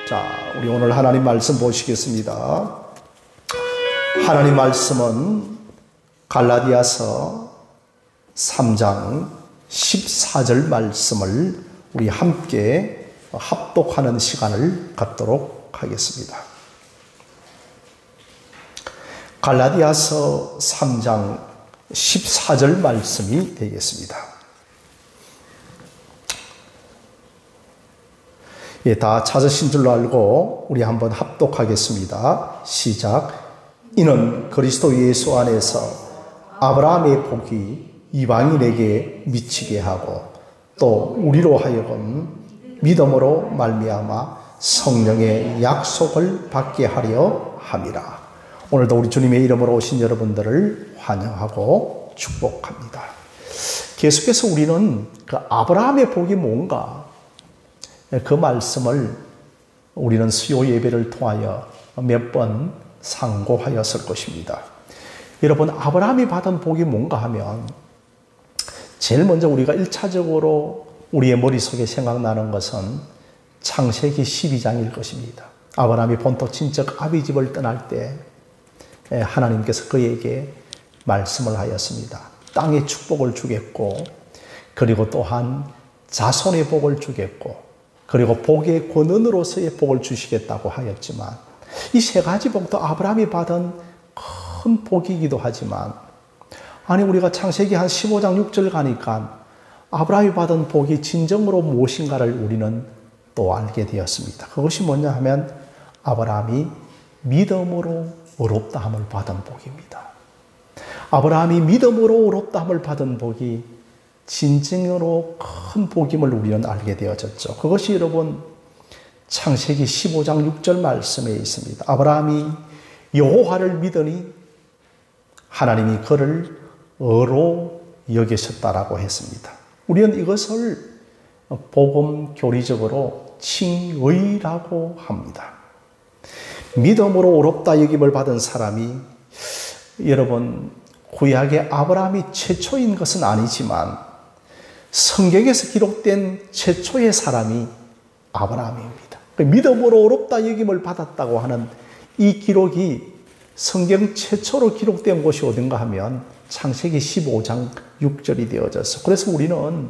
자, 우리 오늘 하나님 말씀 보시겠습니다. 하나님 말씀은 갈라디아서 3장 14절 말씀을 우리 함께 합독하는 시간을 갖도록 하겠습니다. 갈라디아서 3장 14절 말씀이 되겠습니다. 다 찾으신 줄로 알고 우리 한번 합독하겠습니다. 시작. 이는 그리스도 예수 안에서 아브라함의 복이 이방인에게 미치게 하고 또 우리로 하여금 믿음으로 말미암아 성령의 약속을 받게 하려 함이라. 오늘도 우리 주님의 이름으로 오신 여러분들을 환영하고 축복합니다. 계속해서 우리는 그 아브라함의 복이 뭔가, 그 말씀을 우리는 수요 예배를 통하여 몇 번 상고하였을 것입니다. 여러분, 아브라함이 받은 복이 뭔가 하면 제일 먼저 우리가 1차적으로 우리의 머릿속에 생각나는 것은 창세기 12장일 것입니다. 아브라함이 본토 친척 아비집을 떠날 때 하나님께서 그에게 말씀을 하였습니다. 땅의 축복을 주겠고, 그리고 또한 자손의 복을 주겠고, 그리고 복의 권은으로서의 복을 주시겠다고 하였지만, 이 세 가지 복도 아브라함이 받은 큰 복이기도 하지만, 아니 우리가 창세기 한 15장 6절 가니까 아브라함이 받은 복이 진정으로 무엇인가를 우리는 또 알게 되었습니다. 그것이 뭐냐 하면 아브라함이 믿음으로 의롭다함을 받은 복입니다. 아브라함이 믿음으로 의롭다함을 받은 복이 진정으로 큰 복임을 우리는 알게 되어졌죠. 그것이 여러분 창세기 15장 6절 말씀에 있습니다. 아브라함이 여호와를 믿으니 하나님이 그를 의로 여기셨다라고 했습니다. 우리는 이것을 복음 교리적으로 칭의라고 합니다. 믿음으로 의롭다 여김을 받은 사람이, 여러분 구약의 아브라함이 최초인 것은 아니지만 성경에서 기록된 최초의 사람이 아브라함입니다. 믿음으로 의롭다 여김을 받았다고 하는 이 기록이 성경 최초로 기록된 곳이 어딘가 하면 창세기 15장 6절이 되어졌어. 그래서 우리는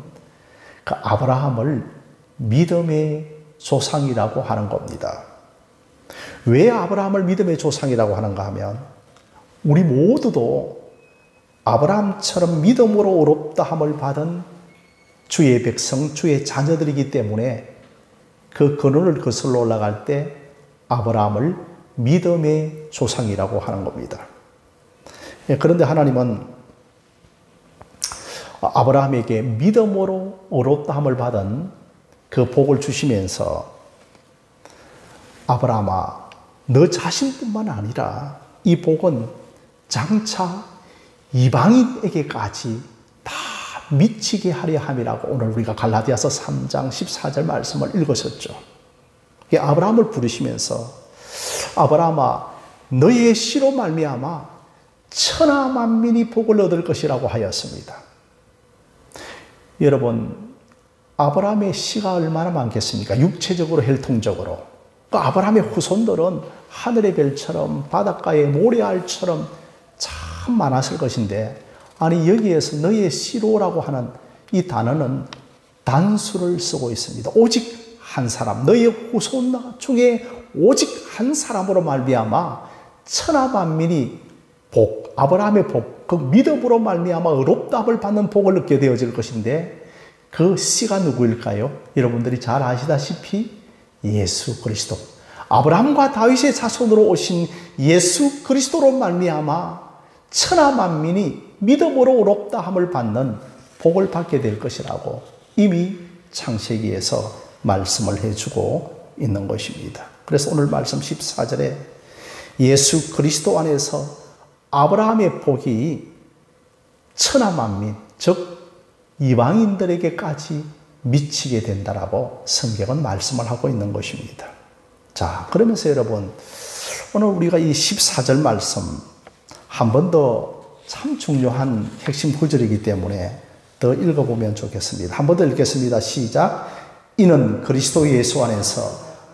그 아브라함을 믿음의 조상이라고 하는 겁니다. 왜 아브라함을 믿음의 조상이라고 하는가 하면 우리 모두도 아브라함처럼 믿음으로 의롭다함을 받은 주의 백성, 주의 자녀들이기 때문에 그 근원을 거슬러 올라갈 때 아브라함을 믿음의 조상이라고 하는 겁니다. 그런데 하나님은 아브라함에게 믿음으로 의롭다함을 받은 그 복을 주시면서 아브라함아, 너 자신뿐만 아니라 이 복은 장차 이방인에게까지 다 미치게 하려 함이라고 오늘 우리가 갈라디아서 3장 14절 말씀을 읽으셨죠. 아브라함을 부르시면서 아브라함아, 너의 씨로 말미암아 천하 만민이 복을 얻을 것이라고 하였습니다. 여러분, 아브라함의 씨가 얼마나 많겠습니까? 육체적으로, 혈통적으로. 그 아브라함의 후손들은 하늘의 별처럼 바닷가의 모래알처럼 참 많았을 것인데, 아니 여기에서 너의 씨로라고 하는 이 단어는 단수를 쓰고 있습니다. 오직 한 사람, 너의 후손 중에 오직 한 사람으로 말미암아 천하 만민이 복, 아브라함의 복, 그 믿음으로 말미암아 의롭다함을 받는 복을 얻게 되어질 것인데, 그 씨가 누구일까요? 여러분들이 잘 아시다시피 예수 그리스도, 아브라함과 다윗의 자손으로 오신 예수 그리스도로 말미암아 천하 만민이 믿음으로 의롭다함을 받는 복을 받게 될 것이라고 이미 창세기에서 말씀을 해주고 있는 것입니다. 그래서 오늘 말씀 14절에 예수 그리스도 안에서 아브라함의 복이 천하 만민, 즉 이방인들에게까지 미치게 된다라고 성경은 말씀을 하고 있는 것입니다. 자, 그러면서 여러분, 오늘 우리가 이 14절 말씀 한 번 더 참 중요한 핵심 구절이기 때문에 더 읽어보면 좋겠습니다. 한 번 더 읽겠습니다. 시작. 이는 그리스도 예수 안에서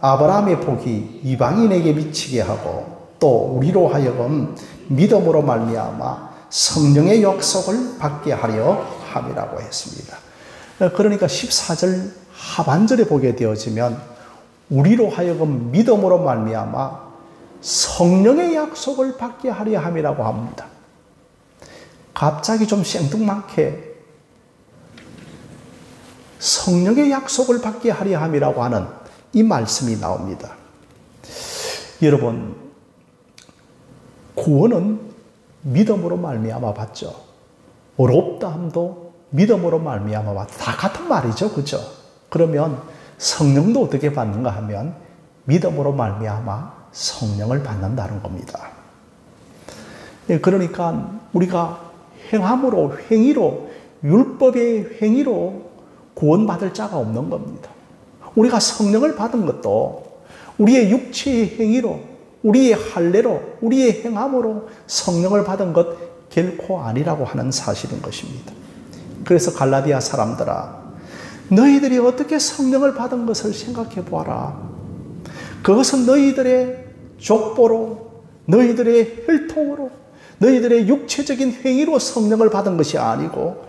아브라함의 복이 이방인에게 미치게 하고 또 우리로 하여금 믿음으로 말미암아 성령의 약속을 받게 하려 함이라고 했습니다. 그러니까 14절 하반절에 보게 되어지면 우리로 하여금 믿음으로 말미암아 성령의 약속을 받게 하려 함이라고 합니다. 갑자기 좀 생뚱맞게 성령의 약속을 받게 하려 함이라고 하는 이 말씀이 나옵니다. 여러분, 구원은 믿음으로 말미암아 받죠. 어렵다함도 믿음으로 말미암아 받죠. 다 같은 말이죠, 그죠? 그러면 성령도 어떻게 받는가 하면 믿음으로 말미암아 성령을 받는다는 겁니다. 그러니까 우리가 행함으로, 행위로, 율법의 행위로 구원받을 자가 없는 겁니다. 우리가 성령을 받은 것도 우리의 육체의 행위로, 우리의 할례로, 우리의 행함으로 성령을 받은 것 결코 아니라고 하는 사실인 것입니다. 그래서 갈라디아 사람들아, 너희들이 어떻게 성령을 받은 것을 생각해 보아라. 그것은 너희들의 족보로, 너희들의 혈통으로, 너희들의 육체적인 행위로 성령을 받은 것이 아니고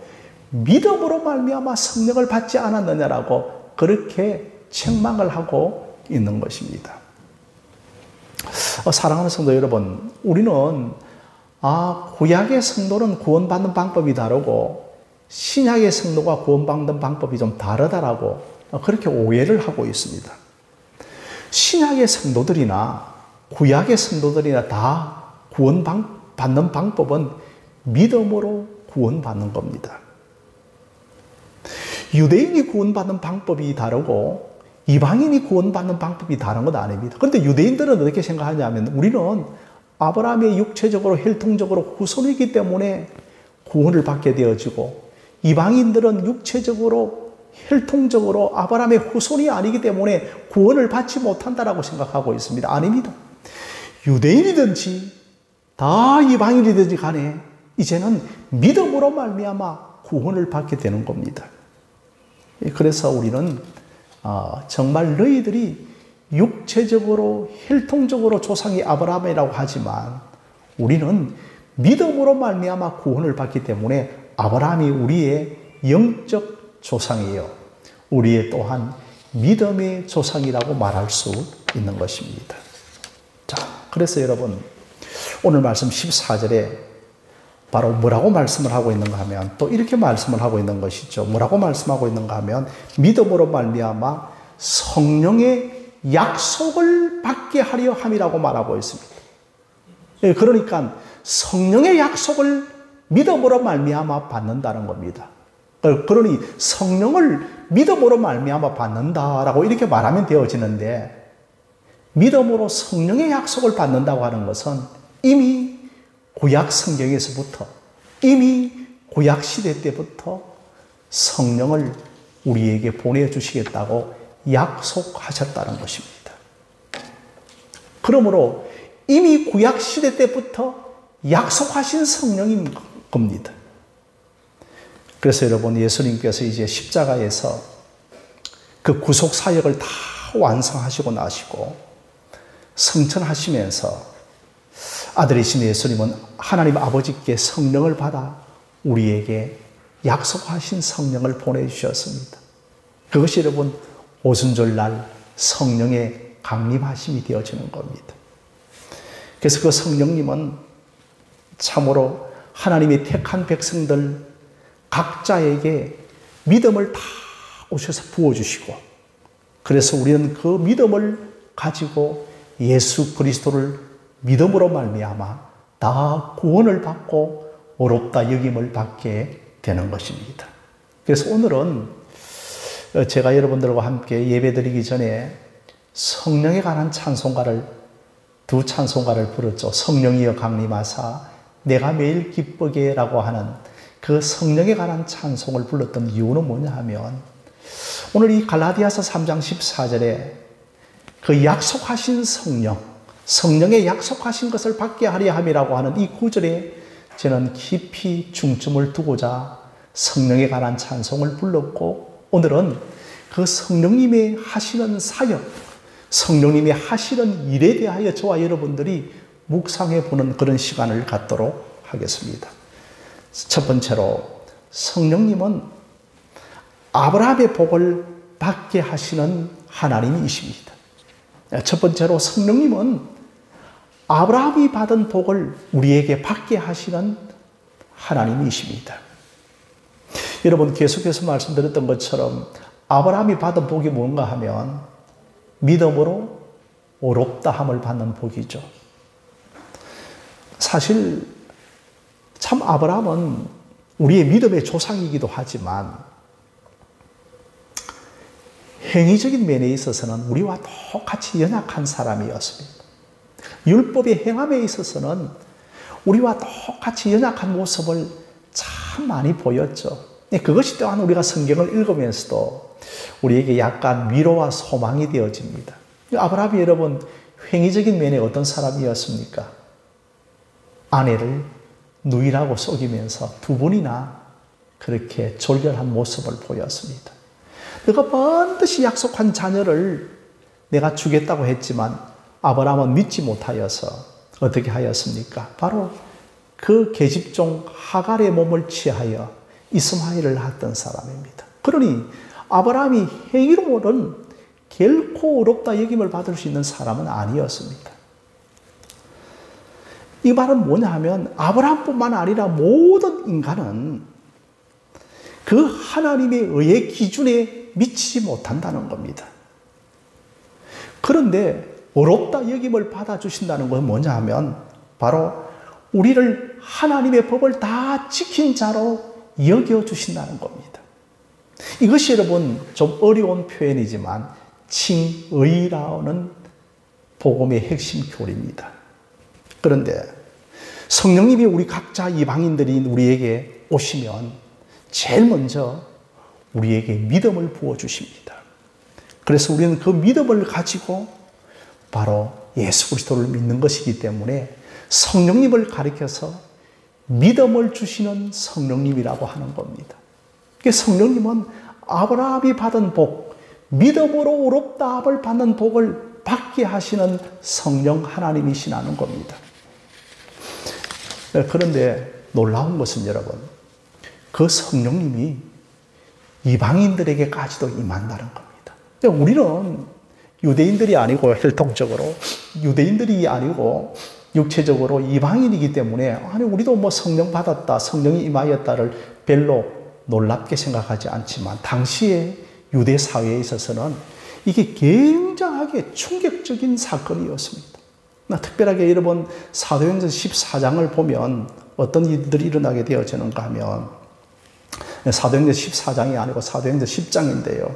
믿음으로 말미암아 성령을 받지 않았느냐라고 그렇게 책망을 하고 있는 것입니다. 사랑하는 성도 여러분, 우리는 구약의 성도는 구원받는 방법이 다르고 신약의 성도가 구원받는 방법이 좀 다르다라고 그렇게 오해를 하고 있습니다. 신약의 성도들이나 구약의 성도들이나 다 구원받는 방법은 믿음으로 구원받는 겁니다. 유대인이 구원받는 방법이 다르고 이방인이 구원받는 방법이 다른 건 아닙니다. 그런데 유대인들은 어떻게 생각하냐면 우리는 아브라함의 육체적으로 혈통적으로 후손이기 때문에 구원을 받게 되어지고 이방인들은 육체적으로 혈통적으로 아브라함의 후손이 아니기 때문에 구원을 받지 못한다라고 생각하고 있습니다. 아닙니다. 유대인이든지 다 이방인이든지 간에 이제는 믿음으로 말미암아 구원을 받게 되는 겁니다. 그래서 우리는 정말 너희들이 육체적으로 혈통적으로 조상이 아브라함이라고 하지만 우리는 믿음으로 말미암아 구원을 받기 때문에 아브라함이 우리의 영적 조상이에요. 우리의 또한 믿음의 조상이라고 말할 수 있는 것입니다. 자, 그래서 여러분 오늘 말씀 14절에 바로 뭐라고 말씀을 하고 있는가 하면 또 이렇게 말씀을 하고 있는 것이죠. 뭐라고 말씀하고 있는가 하면 믿음으로 말미암아 성령의 약속을 받게 하려 함이라고 말하고 있습니다. 그러니까 성령의 약속을 믿음으로 말미암아 받는다는 겁니다. 그러니 성령을 믿음으로 말미암아 받는다라고 이렇게 말하면 되어지는데 믿음으로 성령의 약속을 받는다고 하는 것은 이미 구약 성경에서부터 이미 구약 시대 때부터 성령을 우리에게 보내주시겠다고 약속하셨다는 것입니다. 그러므로 이미 구약 시대 때부터 약속하신 성령인 겁니다. 그래서 여러분 예수님께서 이제 십자가에서 그 구속 사역을 다 완성하시고 나시고 성천하시면서 아들이신 예수님은 하나님 아버지께 성령을 받아 우리에게 약속하신 성령을 보내주셨습니다. 그것이 여러분 오순절날 성령의 강림하심이 되어지는 겁니다. 그래서 그 성령님은 참으로 하나님의 택한 백성들 각자에게 믿음을 다 오셔서 부어주시고 그래서 우리는 그 믿음을 가지고 예수 그리스도를 믿음으로 말미암아 다 구원을 받고 어렵다 여김을 받게 되는 것입니다. 그래서 오늘은 제가 여러분들과 함께 예배드리기 전에 성령에 관한 찬송가를 두 찬송가를 부르죠. 성령이여 강림하사 내가 매일 기쁘게 라고 하는 그 성령에 관한 찬송을 불렀던 이유는 뭐냐 하면 오늘 이 갈라디아서 3장 14절에 그 약속하신 성령의 약속하신 것을 받게 하려 함이라고 하는 이 구절에 저는 깊이 중점을 두고자 성령에 관한 찬송을 불렀고 오늘은 그 성령님의 하시는 사역, 성령님이 하시는 일에 대하여 저와 여러분들이 묵상해 보는 그런 시간을 갖도록 하겠습니다. 첫 번째로 성령님은 아브라함의 복을 받게 하시는 하나님이십니다. 첫 번째로 성령님은 아브라함이 받은 복을 우리에게 받게 하시는 하나님이십니다. 여러분, 계속해서 말씀드렸던 것처럼 아브라함이 받은 복이 뭔가 하면 믿음으로 어렵다함을 받는 복이죠. 사실 참 아브라함은 우리의 믿음의 조상이기도 하지만 행위적인 면에 있어서는 우리와 똑같이 연약한 사람이었습니다. 율법의 행함에 있어서는 우리와 똑같이 연약한 모습을 참 많이 보였죠. 그것이 또한 우리가 성경을 읽으면서도 우리에게 약간 위로와 소망이 되어집니다. 아브라함이 여러분 행위적인 면에 어떤 사람이었습니까? 아내를 누이라고 속이면서 두 번이나 그렇게 졸렬한 모습을 보였습니다. 내가 반드시 약속한 자녀를 내가 주겠다고 했지만 아브라함은 믿지 못하여서 어떻게 하였습니까? 바로 그 계집종 하갈의 몸을 취하여 이스마엘을 낳았던 사람입니다. 그러니 아브라함이 행위로는 결코 어렵다 여김을 받을 수 있는 사람은 아니었습니다. 이 말은 뭐냐 하면 아브라함뿐만 아니라 모든 인간은 그 하나님의 의의 기준에 미치지 못한다는 겁니다. 그런데 어렵다 여김을 받아주신다는 것은 뭐냐 하면 바로 우리를 하나님의 법을 다 지킨 자로 여겨주신다는 겁니다. 이것이 여러분 좀 어려운 표현이지만 칭의라는 복음의 핵심 교리입니다. 그런데 성령님이 우리 각자 이방인들인 우리에게 오시면 제일 먼저 우리에게 믿음을 부어주십니다. 그래서 우리는 그 믿음을 가지고 바로 예수 그리스도를 믿는 것이기 때문에 성령님을 가리켜서 믿음을 주시는 성령님이라고 하는 겁니다. 성령님은 아브라함이 받은 복, 믿음으로 어렵다함을 받는 복을 받게 하시는 성령 하나님이시라는 겁니다. 그런데 놀라운 것은 여러분, 그 성령님이 이방인들에게까지도 임한다는 겁니다. 우리는 유대인들이 아니고 혈통적으로 유대인들이 아니고 육체적으로 이방인이기 때문에 아니 우리도 뭐 성령 받았다, 성령이 임하였다를 별로 놀랍게 생각하지 않지만 당시에 유대 사회에 있어서는 이게 굉장하게 충격적인 사건이었습니다. 특별하게 여러분 사도행전 14장을 보면 어떤 일들이 일어나게 되어지는가 하면 사도행전 14장이 아니고 사도행전 10장인데요.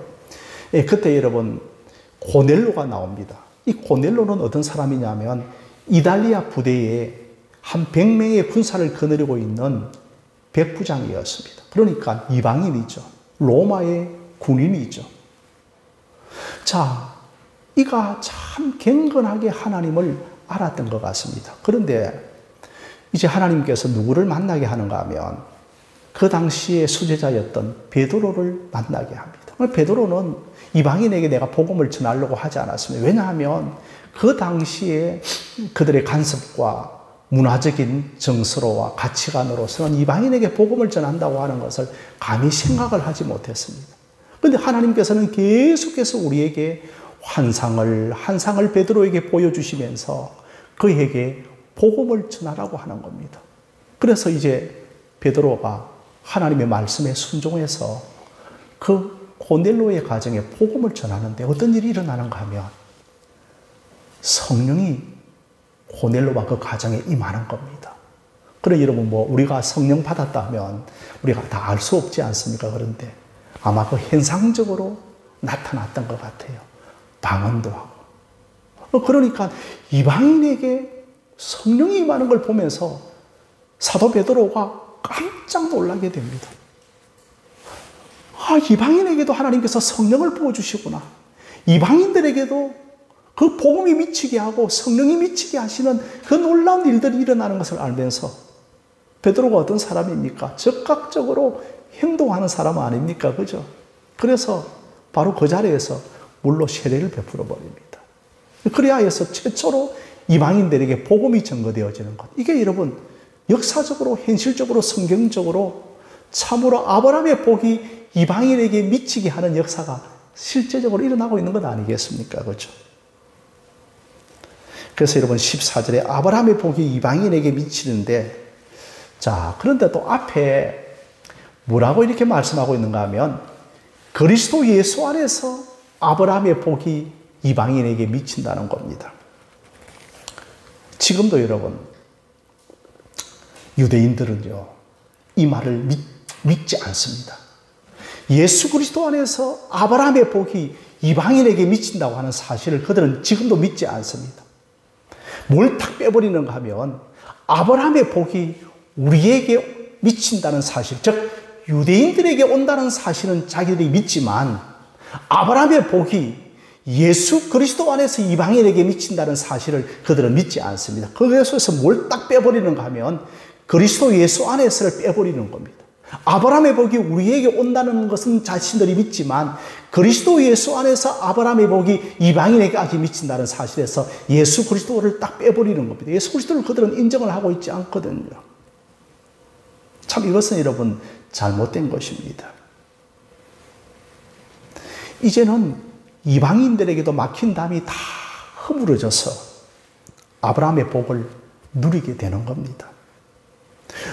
그때 여러분 고넬로가 나옵니다. 이 고넬로는 어떤 사람이냐면 이달리아 부대에 한 100명의 군사를 거느리고 있는 백부장이었습니다. 그러니까 이방인이죠. 로마의 군인이죠. 자, 이가 참 경건하게 하나님을 알았던 것 같습니다. 그런데 이제 하나님께서 누구를 만나게 하는가 하면 그 당시에 수제자였던 베드로를 만나게 합니다. 베드로는 이방인에게 내가 복음을 전하려고 하지 않았습니다. 왜냐하면 그 당시에 그들의 간섭과 문화적인 정서로와 가치관으로서는 이방인에게 복음을 전한다고 하는 것을 감히 생각을 하지 못했습니다. 그런데 하나님께서는 계속해서 우리에게 한 상을 베드로에게 보여주시면서 그에게 복음을 전하라고 하는 겁니다. 그래서 이제 베드로가 하나님의 말씀에 순종해서 그 고넬로의 가정에 복음을 전하는데 어떤 일이 일어나는가 하면 성령이 고넬로와 그 가정에 임하는 겁니다. 그래 여러분 우리가 성령 받았다 하면 우리가 다 알 수 없지 않습니까? 그런데 아마 그 현상적으로 나타났던 것 같아요. 방언도 하고. 그러니까 이방인에게 성령이 임하는 걸 보면서 사도 베드로가 깜짝 놀라게 됩니다. 아, 이방인에게도 하나님께서 성령을 부어주시구나. 이방인들에게도 그 복음이 미치게 하고 성령이 미치게 하시는 그 놀라운 일들이 일어나는 것을 알면서 베드로가 어떤 사람입니까? 적극적으로 행동하는 사람 아닙니까? 그죠? 그래서 바로 그 자리에서 물로 세례를 베풀어 버립니다. 그래야 해서 최초로 이방인들에게 복음이 전거되어지는 것. 이게 여러분 역사적으로 현실적으로 성경적으로 참으로 아브라함의 복이 이방인에게 미치게 하는 역사가 실제적으로 일어나고 있는 것 아니겠습니까? 그렇죠? 그래서 여러분 14절에 아브라함의 복이 이방인에게 미치는데, 자, 그런데 또 앞에 뭐라고 이렇게 말씀하고 있는가 하면 그리스도 예수 안에서 아브라함의 복이 이방인에게 미친다는 겁니다. 지금도 여러분 유대인들은요 이 말을 믿지 않습니다. 예수 그리스도 안에서 아브라함의 복이 이방인에게 미친다고 하는 사실을 그들은 지금도 믿지 않습니다. 뭘 탁 빼버리는가 하면 아브라함의 복이 우리에게 미친다는 사실, 즉 유대인들에게 온다는 사실은 자기들이 믿지만 아브라함의 복이 예수 그리스도 안에서 이방인에게 미친다는 사실을 그들은 믿지 않습니다. 그래서 뭘 딱 빼버리는가 하면 그리스도 예수 안에서를 빼버리는 겁니다. 아브라함의 복이 우리에게 온다는 것은 자신들이 믿지만 그리스도 예수 안에서 아브라함의 복이 이방인에게까지 미친다는 사실에서 예수 그리스도를 딱 빼버리는 겁니다. 예수 그리스도를 그들은 인정을 하고 있지 않거든요. 참 이것은 여러분 잘못된 것입니다. 이제는 이방인들에게도 막힌 담이 다 허물어져서 아브라함의 복을 누리게 되는 겁니다.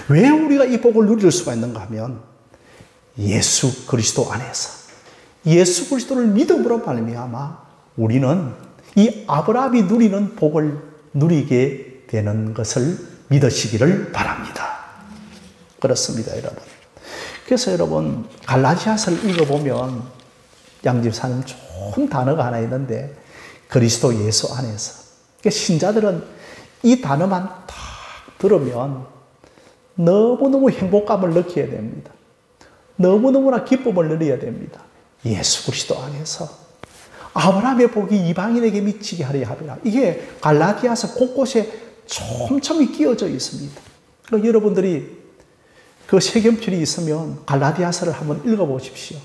왜 우리가 이 복을 누릴 수가 있는가 하면 예수 그리스도 안에서 예수 그리스도를 믿음으로 말미암아 우리는 이 아브라함이 누리는 복을 누리게 되는 것을 믿으시기를 바랍니다. 그렇습니다, 여러분. 그래서 여러분 갈라디아서를 읽어보면 양집사님 좋은 단어가 하나 있는데 그리스도 예수 안에서. 그러니까 신자들은 이 단어만 딱 들으면 너무너무 행복감을 느껴야 됩니다. 너무너무나 기쁨을 누려야 됩니다. 예수 그리스도 안에서 아브라함의 복이 이방인에게 미치게 하려 함이라. 이게 갈라디아서 곳곳에 촘촘히 끼어져 있습니다. 그러니까 여러분들이 그 세경필이 있으면 갈라디아서를 한번 읽어보십시오.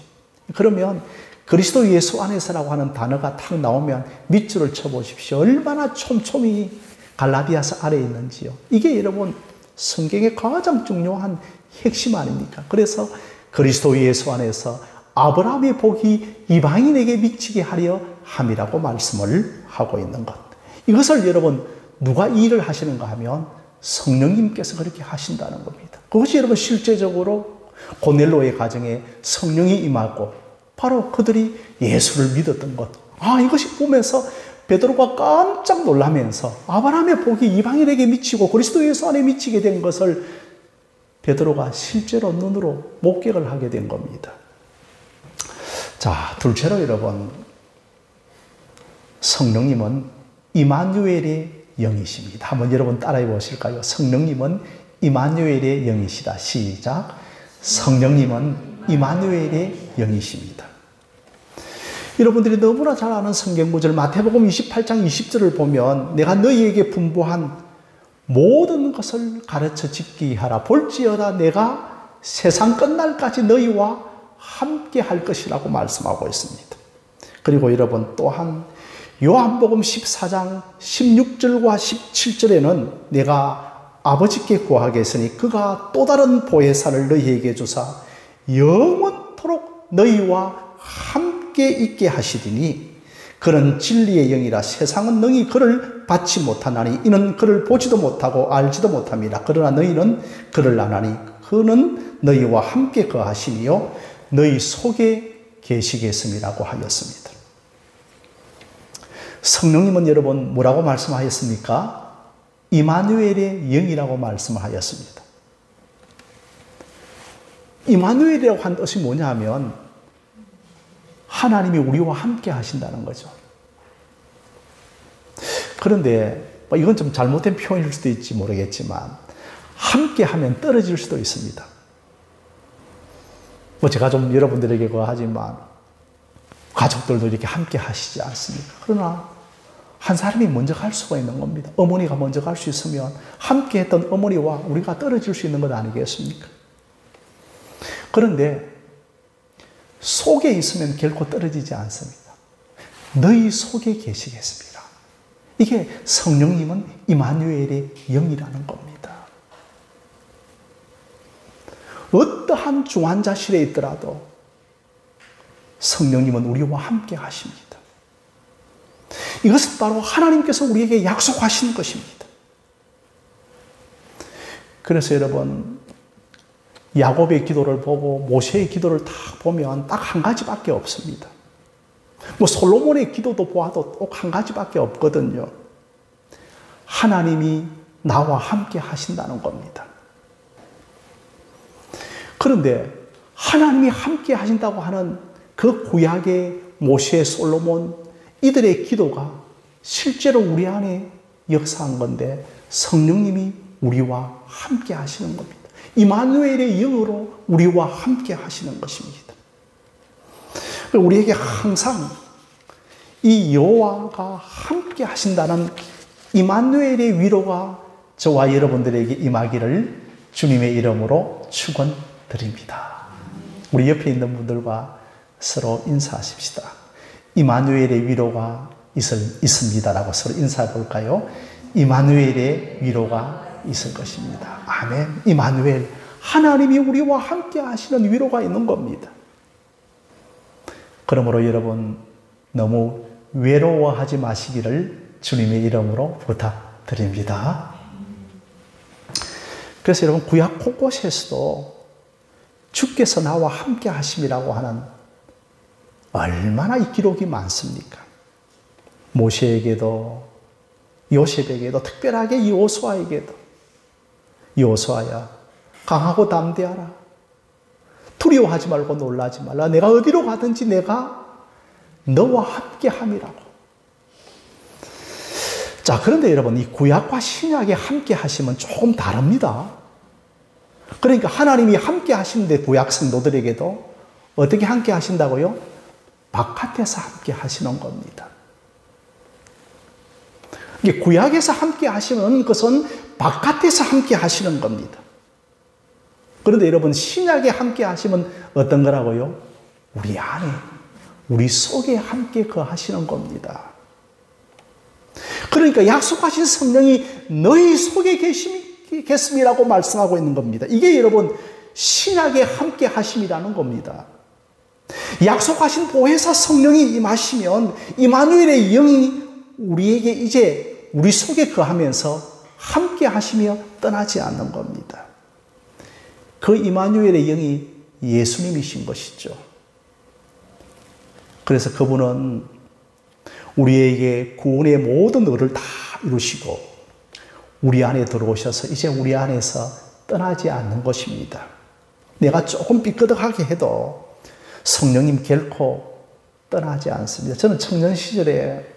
그러면 그리스도 예수 안에서라고 하는 단어가 탁 나오면 밑줄을 쳐보십시오. 얼마나 촘촘히 갈라디아서 아래에 있는지요. 이게 여러분 성경의 가장 중요한 핵심 아닙니까? 그래서 그리스도 예수 안에서 아브라함의 복이 이방인에게 미치게 하려 함이라고 말씀을 하고 있는 것. 이것을 여러분 누가 이 일을 하시는가 하면 성령님께서 그렇게 하신다는 겁니다. 그것이 여러분 실제적으로 고넬로의 가정에 성령이 임하고 바로 그들이 예수를 믿었던 것. 이것이 보면서 베드로가 깜짝 놀라면서 아브라함의 복이 이방인에게 미치고 그리스도 예수 안에 미치게 된 것을 베드로가 실제로 눈으로 목격을 하게 된 겁니다. 자, 둘째로 여러분, 성령님은 임마누엘의 영이십니다. 한번 여러분 따라해 보실까요? 성령님은 임마누엘의 영이시다. 시작. 성령님은 임마누엘의 영이십니다. 여러분들이 너무나 잘 아는 성경 구절 마태복음 28장 20절을 보면 내가 너희에게 분부한 모든 것을 가르쳐 지키게 하라. 볼지어다 내가 세상 끝날까지 너희와 함께 할 것이라고 말씀하고 있습니다. 그리고 여러분 또한 요한복음 14장 16절과 17절에는 내가 아버지께 구하겠으니 그가 또 다른 보혜사를 너희에게 주사 영원토록 너희와 함께 있게 하시리니 그는 진리의 영이라 세상은 능히 그를 받지 못하나니 이는 그를 보지도 못하고 알지도 못합니다. 그러나 너희는 그를 아나니 그는 너희와 함께 거하시며 너희 속에 계시겠음이라고 하였습니다. 성령님은 여러분 뭐라고 말씀하였습니까? 임마누엘의 영이라고 말씀을 하였습니다. 임마누엘이라고 한 뜻이 뭐냐 하면 하나님이 우리와 함께 하신다는 거죠. 그런데 이건 좀 잘못된 표현일 수도 있지 모르겠지만 함께 하면 떨어질 수도 있습니다. 제가 좀 여러분들에게 하지만 가족들도 이렇게 함께 하시지 않습니까? 그러나 한 사람이 먼저 갈 수가 있는 겁니다. 어머니가 먼저 갈 수 있으면 함께 했던 어머니와 우리가 떨어질 수 있는 것 아니겠습니까? 그런데 속에 있으면 결코 떨어지지 않습니다. 너희 속에 계시겠습니다. 이게 성령님은 임마누엘의 영이라는 겁니다. 어떠한 중환자실에 있더라도 성령님은 우리와 함께 하십니다. 이것은 바로 하나님께서 우리에게 약속하신 것입니다. 그래서 여러분, 야곱의 기도를 보고 모세의 기도를 다 보면 딱 한 가지밖에 없습니다. 솔로몬의 기도도 보아도 꼭 한 가지밖에 없거든요. 하나님이 나와 함께 하신다는 겁니다. 그런데 하나님이 함께 하신다고 하는 그 구약의 모세, 솔로몬, 이들의 기도가 실제로 우리 안에 역사한 건데 성령님이 우리와 함께 하시는 겁니다. 임마누엘의 영으로 우리와 함께 하시는 것입니다. 우리에게 항상 이 여호와가 함께 하신다는 임마누엘의 위로가 저와 여러분들에게 임하기를 주님의 이름으로 축원드립니다. 우리 옆에 있는 분들과 서로 인사하십시다. 임마누엘의 위로가 있습니다라고 서로 인사해 볼까요? 임마누엘의 위로가 있을 것입니다. 아멘. 임마누엘, 하나님이 우리와 함께 하시는 위로가 있는 겁니다. 그러므로 여러분, 너무 외로워하지 마시기를 주님의 이름으로 부탁드립니다. 그래서 여러분, 구약 곳곳에서도 주께서 나와 함께 하심이라고 하는 얼마나 이 기록이 많습니까? 모세에게도, 요셉에게도, 특별하게 여호수아에게도, 여호수아야, 강하고 담대하라. 두려워하지 말고 놀라지 말라. 내가 어디로 가든지 내가 너와 함께 함이라고. 자, 그런데 여러분, 이 구약과 신약에 함께 하심은 조금 다릅니다. 그러니까 하나님이 함께 하시는데 구약 성도들에게도 어떻게 함께 하신다고요? 바깥에서 함께 하시는 겁니다. 이게 구약에서 함께 하시는 것은 바깥에서 함께 하시는 겁니다. 그런데 여러분, 신약에 함께 하시면 어떤 거라고요? 우리 안에, 우리 속에 함께 거하시는 겁니다. 그러니까 약속하신 성령이 너희 속에 계심이라고 말씀하고 있는 겁니다. 이게 여러분, 신약에 함께 하심이라는 겁니다. 약속하신 보혜사 성령이 임하시면 임마누엘의 영이 우리에게 이제 우리 속에 거하면서 함께 하시며 떠나지 않는 겁니다. 그 임마누엘의 영이 예수님이신 것이죠. 그래서 그분은 우리에게 구원의 모든 의를 다 이루시고 우리 안에 들어오셔서 이제 우리 안에서 떠나지 않는 것입니다. 내가 조금 삐끄덕하게 해도 성령님 결코 떠나지 않습니다. 저는 청년 시절에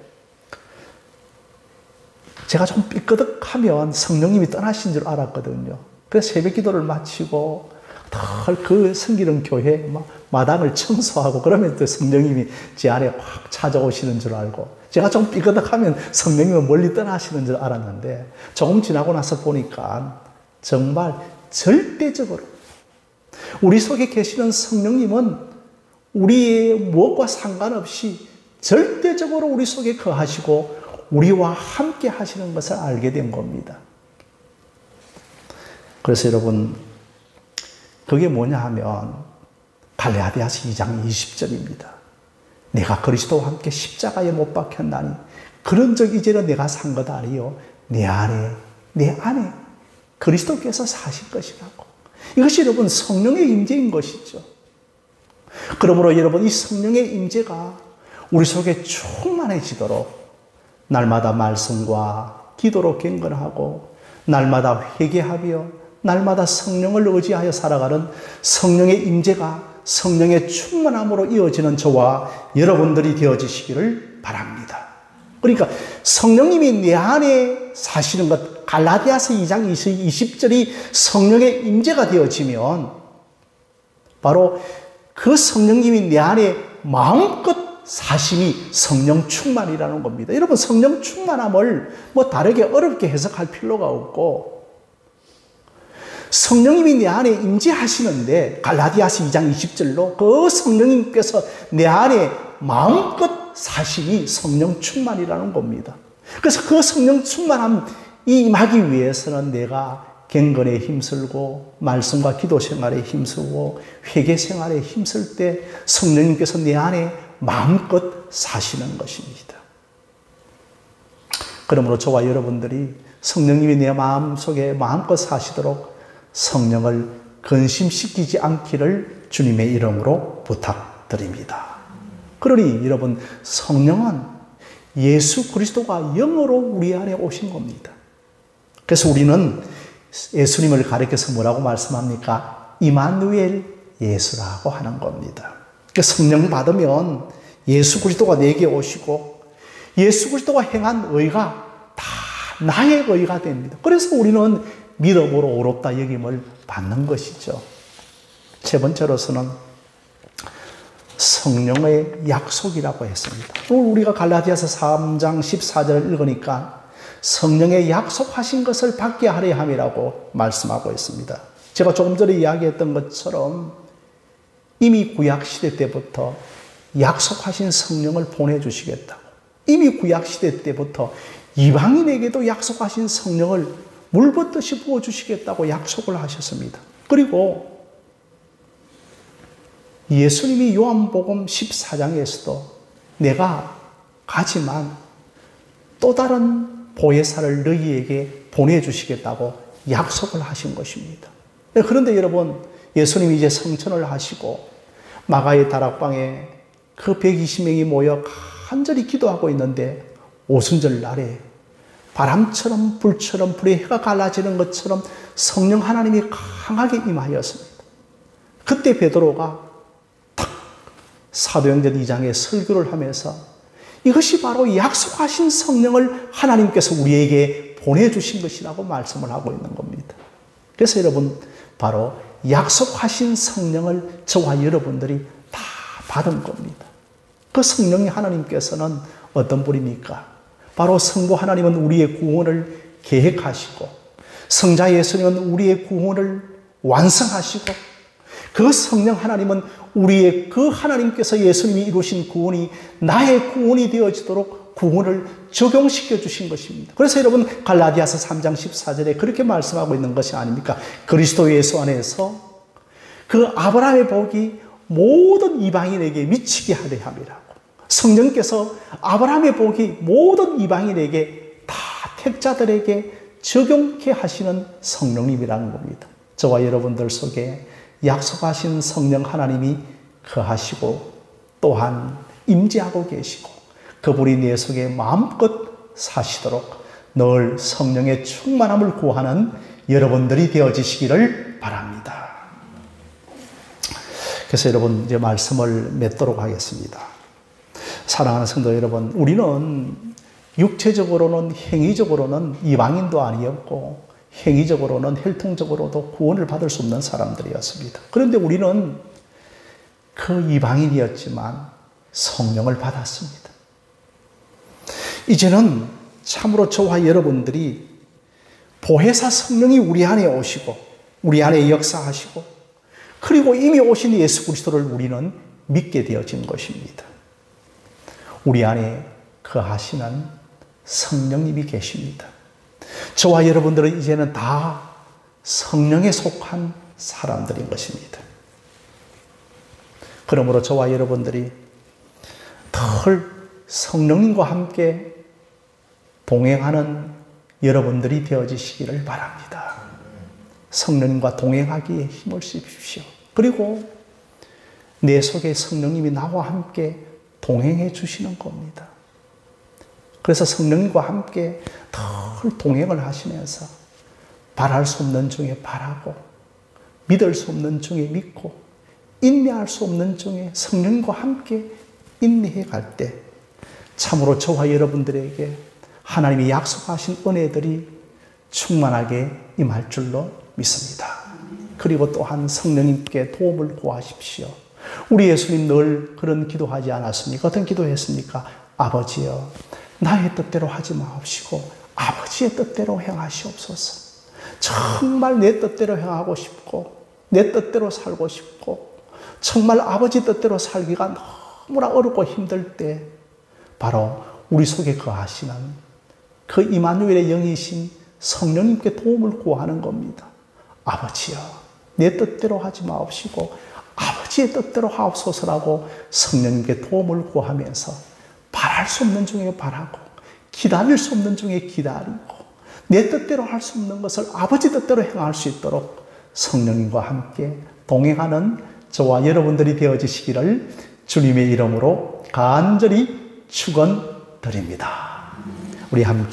제가 좀 삐끄덕하면 성령님이 떠나신 줄 알았거든요. 그래서 새벽 기도를 마치고 그 섬기는 교회 마당을 청소하고 그러면 또 성령님이 제 안에 확 찾아오시는 줄 알고, 제가 좀 삐그덕하면 성령님은 멀리 떠나시는 줄 알았는데 조금 지나고 나서 보니까 정말 절대적으로 우리 속에 계시는 성령님은 우리의 무엇과 상관없이 절대적으로 우리 속에 거하시고 우리와 함께 하시는 것을 알게 된 겁니다. 그래서 여러분, 그게 뭐냐 하면 갈라디아서 2장 20절입니다. 내가 그리스도와 함께 십자가에 못 박혔나니 그런 적 이제는 내가 산 것 아니요 내 안에 그리스도께서 사실 것이라고. 이것이 여러분 성령의 임재인 것이죠. 그러므로 여러분, 이 성령의 임재가 우리 속에 충만해지도록 날마다 말씀과 기도로 경건하고 날마다 회개하며 날마다 성령을 의지하여 살아가는 성령의 임재가 성령의 충만함으로 이어지는 저와 여러분들이 되어지시기를 바랍니다. 그러니까 성령님이 내 안에 사시는 것, 갈라디아서 2장 20절이 성령의 임재가 되어지면 바로 그 성령님이 내 안에 마음껏 사심이 성령 충만이라는 겁니다. 여러분, 성령 충만함을 다르게 어렵게 해석할 필요가 없고, 성령님이 내 안에 임재하시는데 갈라디아서 2장 20절로 그 성령님께서 내 안에 마음껏 사심이 성령 충만이라는 겁니다. 그래서 그 성령 충만함 이 임하기 위해서는 내가 경건에 힘쓰고 말씀과 기도 생활에 힘쓰고 회개 생활에 힘쓸 때 성령님께서 내 안에 마음껏 사시는 것입니다. 그러므로 저와 여러분들이 성령님이 내 마음속에 마음껏 사시도록 성령을 근심시키지 않기를 주님의 이름으로 부탁드립니다. 그러니 여러분, 성령은 예수 그리스도가 영으로 우리 안에 오신 겁니다. 그래서 우리는 예수님을 가리켜서 뭐라고 말씀합니까? 이마누엘 예수라고 하는 겁니다. 성령 받으면 예수 그리스도가 내게 오시고 예수 그리스도가 행한 의가 다 나의 의가 됩니다. 그래서 우리는 믿음으로 옳다 여김을 받는 것이죠. 세 번째로서는 성령의 약속이라고 했습니다. 우리가 갈라디아서 3장 14절을 읽으니까 성령의 약속하신 것을 받게 하려 함이라고 말씀하고 있습니다. 제가 조금 전에 이야기했던 것처럼 이미 구약시대 때부터 약속하신 성령을 보내주시겠다고, 이미 구약시대 때부터 이방인에게도 약속하신 성령을 물붓듯이 부어주시겠다고 약속을 하셨습니다. 그리고 예수님이 요한복음 14장에서도 내가 가지만 또 다른 보혜사를 너희에게 보내주시겠다고 약속을 하신 것입니다. 그런데 여러분, 예수님이 이제 성천을 하시고 마가의 다락방에 그 120명이 모여 간절히 기도하고 있는데 오순절 날에 바람처럼 불처럼 불의 해가 갈라지는 것처럼 성령 하나님이 강하게 임하였습니다. 그때 베드로가 탁 사도행전 2장에 설교를 하면서 이것이 바로 약속하신 성령을 하나님께서 우리에게 보내주신 것이라고 말씀을 하고 있는 겁니다. 그래서 여러분, 바로 약속하신 성령을 저와 여러분들이 다 받은 겁니다. 그 성령이 하나님께서는 어떤 분입니까? 바로 성부 하나님은 우리의 구원을 계획하시고 성자 예수님은 우리의 구원을 완성하시고 그 성령 하나님은 우리의 그 하나님께서 예수님이 이루신 구원이 나의 구원이 되어지도록 구원을 적용시켜 주신 것입니다. 그래서 여러분, 갈라디아서 3장 14절에 그렇게 말씀하고 있는 것이 아닙니까? 그리스도 예수 안에서 그 아브라함의 복이 모든 이방인에게 미치게 하려 함이라고. 성령께서 아브라함의 복이 모든 이방인에게 다 택자들에게 적용케 하시는 성령님이라는 겁니다. 저와 여러분들 속에 약속하신 성령 하나님이 거하시고 또한 임재하고 계시고 그분이 내 속에 마음껏 사시도록 늘 성령의 충만함을 구하는 여러분들이 되어지시기를 바랍니다. 그래서 여러분, 이제 말씀을 맺도록 하겠습니다. 사랑하는 성도 여러분, 우리는 육체적으로는 행위적으로는 이방인도 아니었고 행위적으로는 혈통적으로도 구원을 받을 수 없는 사람들이었습니다. 그런데 우리는 그 이방인이었지만 성령을 받았습니다. 이제는 참으로 저와 여러분들이 보혜사 성령이 우리 안에 오시고 우리 안에 역사하시고 그리고 이미 오신 예수 그리스도를 우리는 믿게 되어진 것입니다. 우리 안에 거하시는 성령님이 계십니다. 저와 여러분들은 이제는 다 성령에 속한 사람들인 것입니다. 그러므로 저와 여러분들이 늘 성령님과 함께 동행하는 여러분들이 되어지시기를 바랍니다. 성령님과 동행하기에 힘을 쓰십시오. 그리고 내 속에 성령님이 나와 함께 동행해 주시는 겁니다. 그래서 성령님과 함께 늘 동행을 하시면서 바랄 수 없는 중에 바라고 믿을 수 없는 중에 믿고 인내할 수 없는 중에 성령과 함께 인내해 갈 때 참으로 저와 여러분들에게 하나님이 약속하신 은혜들이 충만하게 임할 줄로 믿습니다. 그리고 또한 성령님께 도움을 구하십시오. 우리 예수님 늘 그런 기도하지 않았습니까? 어떤 기도했습니까? 아버지여, 나의 뜻대로 하지 마옵시고 아버지의 뜻대로 행하시옵소서. 정말 내 뜻대로 행하고 싶고 내 뜻대로 살고 싶고 정말 아버지 뜻대로 살기가 너무나 어렵고 힘들 때 바로 우리 속에 거하시는 그 임마누엘의 영이신 성령님께 도움을 구하는 겁니다. 아버지여, 내 뜻대로 하지 마옵시고 아버지의 뜻대로 하옵소서라고 성령님께 도움을 구하면서 바랄 수 없는 중에 바라고 기다릴 수 없는 중에 기다리고 내 뜻대로 할 수 없는 것을 아버지 뜻대로 행할 수 있도록 성령님과 함께 동행하는 저와 여러분들이 되어지시기를 주님의 이름으로 간절히 축원드립니다. 우리 함께